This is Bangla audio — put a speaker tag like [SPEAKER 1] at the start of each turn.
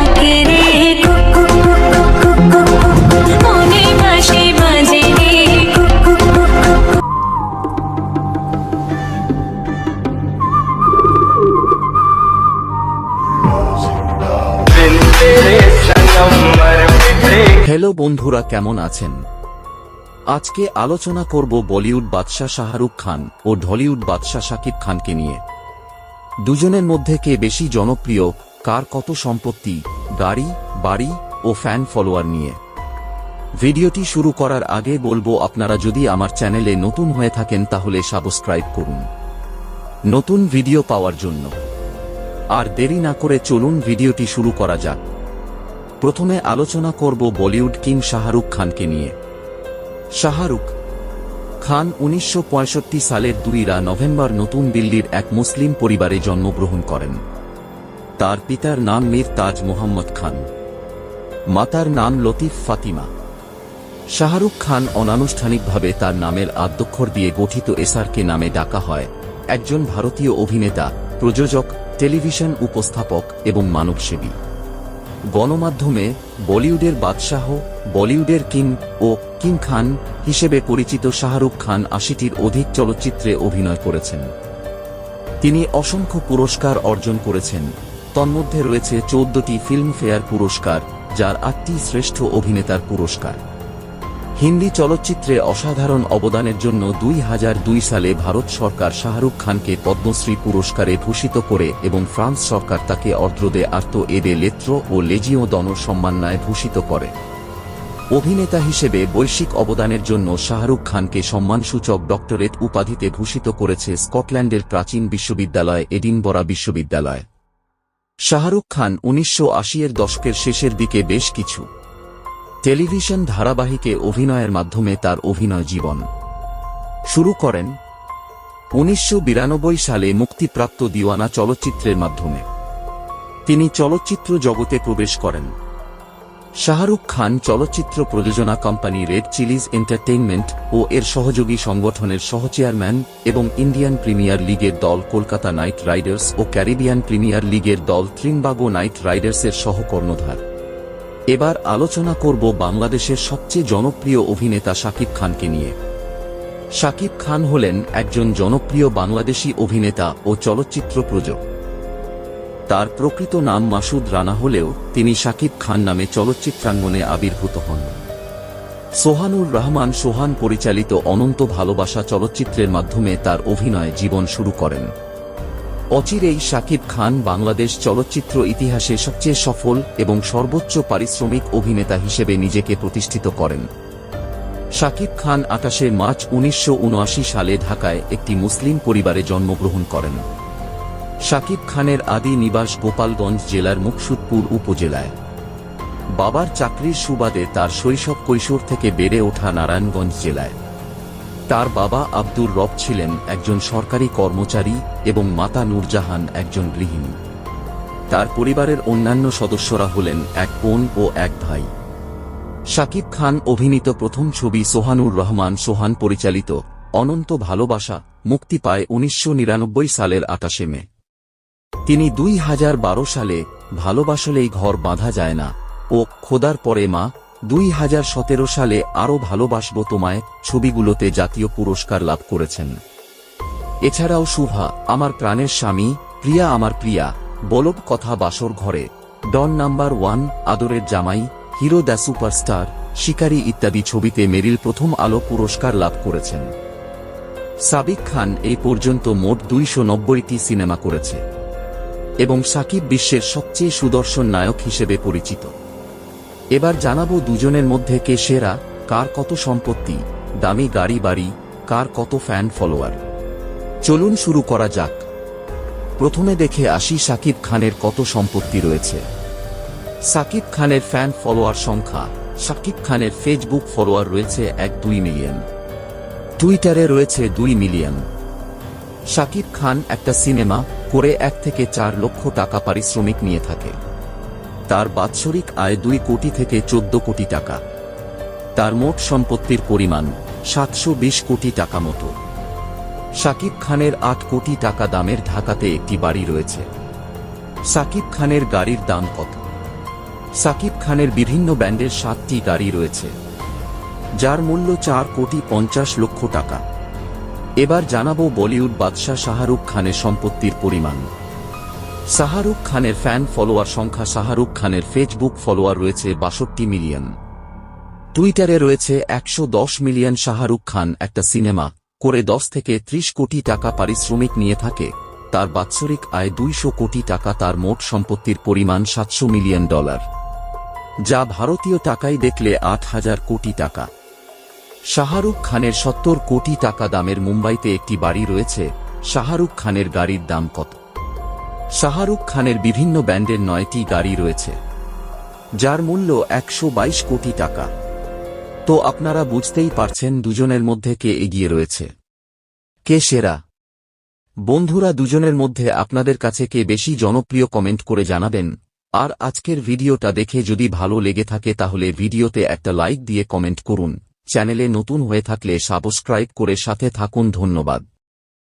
[SPEAKER 1] ডাকে রে cook cook cook cook cook cook cook, মনে বাঁশি বাজে রে cook cook cook cook cook.
[SPEAKER 2] Hello বন্ধুরা, কেমন আছেন? আজকে আলোচনা করব বলিউড বাদশা শাহরুখ খান ও ঢলিউড বাদশা শাকিব খানকে নিয়ে। দুজনের মধ্যে কে বেশি জনপ্রিয়, কার কত সম্পত্তি, গাড়ি, বাড়ি ও ফ্যান ফলোয়ার নিয়ে। ভিডিওটি শুরু করার আগে বলবো, আপনারা যদি আমার চ্যানেলে নতুন হয়ে থাকেন তাহলে সাবস্ক্রাইব করুন নতুন ভিডিও পাওয়ার জন্য। আর দেরি না করে চলুন ভিডিওটি শুরু করা যাক। প্রথমে আলোচনা করব বলিউড কিং শাহরুখ খানকে নিয়ে। শাহরুখ খান 1965 সালের 2 নভেম্বর নতুন দিল্লির এক মুসলিম পরিবারে জন্মগ্রহণ করেন। তার পিতার নাম মীর তাজ মোহাম্মদ খান, মাতার নাম লতিফ ফাতিমা। শাহরুখ খান অনানুষ্ঠানিকভাবে তার নামের আদ্যক্ষর দিয়ে গঠিত এসআরকে নামে ডাকা হয়। একজন ভারতীয় অভিনেতা, প্রযোজক, টেলিভিশন উপস্থাপক এবং মানবসেবী। গণমাধ্যমে বলিউডের বাদশাহ, বলিউডের কিং ও কিং খান হিসেবে পরিচিত শাহরুখ খান 80টির অধিক চলচ্চিত্রে অভিনয় করেছেন। তিনি অসংখ্য পুরস্কার অর্জন করেছেন। তন্মধ্যে রয়েছে 14টি ফিল্মফেয়ার পুরস্কার, যার 8টি শ্রেষ্ঠ অভিনেতার পুরস্কার। হিন্দি চলচ্চিত্রে অসাধারণ অবদানের জন্য 2002 সালে ভারত সরকার শাহরুখ খানকে পদ্মশ্রী পুরস্কারে ভূষিত করে এবং ফ্রান্স সরকার তাকে অর্ড্র দে আর্তো এ দে লেত্র ও লেজিও দনর সম্মাননায় ভূষিত করে। অভিনেতা হিসেবে বৈশ্বিক অবদানের জন্য শাহরুখ খানকে সম্মানসূচক ডক্টরেট উপাধিতে ভূষিত করেছে স্কটল্যান্ডের প্রাচীন বিশ্ববিদ্যালয় এডিনবরা বিশ্ববিদ্যালয়। শাহরুখ খান 1980-এর দশকের শেষের দিকে বেশ কিছু টেলিভিশন ধারাবাহিকে অভিনয়ের মাধ্যমে তার অভিনয় জীবন শুরু করেন। 1992 সালে মুক্তিপ্রাপ্ত দিওয়ানা চলচ্চিত্রের মাধ্যমে তিনি চলচ্চিত্র জগতে প্রবেশ করেন। শাহরুখ খান চলচ্চিত্র প্রযোজনা কোম্পানি রেড চিলিজ এন্টারটেইনমেন্ট ও এর সহযোগী সংগঠনের সহচেয়ারম্যান এবং ইন্ডিয়ান প্রিমিয়ার লিগের দল কলকাতা নাইট রাইডার্স ও ক্যারিবিয়ান প্রিমিয়ার লিগের দল ত্রিনবাগো নাইট রাইডার্সের সহকর্ণধার। এবার আলোচনা করব বাংলাদেশের সবচেয়ে জনপ্রিয় অভিনেতা শাকিব খানকে নিয়ে। শাকিব খান হলেন একজন জনপ্রিয় বাংলাদেশী অভিনেতা ও চলচ্চিত্র প্রযোজক। তার প্রকৃত নাম মাসুদ রানা হলেও তিনি শাকিব খান নামে চলচ্চিত্রাঙ্গনে আবির্ভূত হন। সোহানুর রহমান সোহান পরিচালিত অনন্ত ভালোবাসা চলচ্চিত্রের মাধ্যমে তার অভিনয় জীবন শুরু করেন। অচিরেই শাকিব খান বাংলাদেশ চলচ্চিত্র ইতিহাসে সবচেয়ে সফল এবং সর্বোচ্চ পারিশ্রমিক অভিনেতা হিসেবে নিজেকে প্রতিষ্ঠিত করেন। শাকিব খান 28 মার্চ 1979 সালে ঢাকায় একটি মুসলিম পরিবারে জন্মগ্রহণ করেন। শাকিব খানের আদি নিবাস গোপালগঞ্জ জেলার মুকসুদপুর উপজেলায়। বাবার চাকরির সুবাদে তার শৈশব কৈশোর থেকে বেড়ে ওঠা নারায়ণগঞ্জ জেলায়। তার বাবা আব্দুর রব ছিলেন একজন সরকারি কর্মচারী এবং মাতা নূরজাহান একজন গৃহিণী। তার পরিবারের অন্যান্য সদস্যরা হলেন এক বোন ও এক ভাই। শাকিব খান অভিনীত প্রথম ছবি সোহানুর রহমান সোহান পরিচালিত অনন্ত ভালোবাসা মুক্তি পায় 1999 সালের 28 মে। তিনি 2012 সালে ভালোবাসলেই ঘর বাঁধা যায় না ও খোদার পরে মা, 2017 সালে আরও ভালোবাসবো তোমায় ছবিগুলোতে জাতীয় পুরস্কার লাভ করেছেন। এছাড়াও শুভা, আমার প্রাণের স্বামী, প্রিয়া আমার প্রিয়া, বলব কথা বাসর ঘরে, ডন নাম্বার 1, আদরের জামাই, হিরো দ্য সুপারস্টার, শিকারী ইত্যাদি ছবিতে মেরিল প্রথম আলো পুরস্কার লাভ করেছেন। সাবিক খান এই পর্যন্ত মোট 290টি সিনেমা করেছে এবং শাকিব বিশ্বের সবচেয়ে সুদর্শন নায়ক হিসেবে পরিচিত। এবার জানাবো দুজনের মধ্যে কে সেরা, কার কত সম্পত্তি, দামি গাড়ি বাড়ি, কার কত ফ্যান ফলোয়ার। চলুন শুরু করা যাক। প্রথমে দেখে আসি শাকিব খানের কত সম্পত্তি রয়েছে। শাকিব খানের ফ্যান ফলোয়ার সংখ্যা। শাকিব খানের ফেসবুক ফলোয়ার রয়েছে 1-2 মিলিয়ন। টুইটারে রয়েছে 2 মিলিয়ন। শাকিব খান একটা সিনেমা করে 1 থেকে 4 লক্ষ টাকা পারিশ্রমিক নিয়ে থাকে। তার বাৎসরিক আয় 2 কোটি থেকে 14 কোটি টাকা। তার মোট সম্পত্তির পরিমাণ 720 কোটি টাকা মতো। শাকিব খানের 8 কোটি টাকা দামের ঢাকাতে একটি বাড়ি রয়েছে। শাকিব খানের গাড়ির দাম কত? সাকিব খানের বিভিন্ন ব্র্যান্ডের 7টি গাড়ি রয়েছে, যার মূল্য 4,50,00,000 টাকা। এবার জানাবো বলিউড বাদশা শাহরুখ খানের সম্পত্তির পরিমাণ। শাহরুখ খানের ফ্যান ফলোয়ার সংখ্যা। শাহরুখ খানের ফেসবুক ফলোয়ার রয়েছে 62 মিলিয়ন। টুইটারে রয়েছে 110 মিলিয়ন। শাহরুখ খান একটা সিনেমা করে 10 থেকে 30 কোটি টাকা পারিশ্রমিক নিয়ে থাকে। তার বাৎসরিক আয় 200 কোটি টাকা। তার মোট সম্পত্তির পরিমাণ $700 মিলিয়ন, যা ভারতীয় টাকায় দেখলে 8,000 কোটি টাকা। শাহরুখ খানের 70 কোটি টাকা দামের মুম্বাইতে একটি বাড়ি রয়েছে। শাহরুখ খানের গাড়ির দাম কত? শাহরুখ খানের বিভিন্ন ব্র্যান্ডের 9টি গাড়ি রয়েছে, যার মূল্য 122 কোটি টাকা। তো আপনারা বুঝতেই পারছেন দুজনের মধ্যে কে এগিয়ে রয়েছে, কে সেরা। বন্ধুরা, দুজনের মধ্যে আপনাদের কাছে কে বেশি জনপ্রিয় কমেন্ট করে জানাবেন। আর আজকের ভিডিওটা দেখে যদি ভালো লেগে থাকে তাহলে ভিডিওতে একটা লাইক দিয়ে কমেন্ট করুন। চ্যানেলে নতুন হয়ে থাকলে সাবস্ক্রাইব করে সাথে থাকুন। ধন্যবাদ।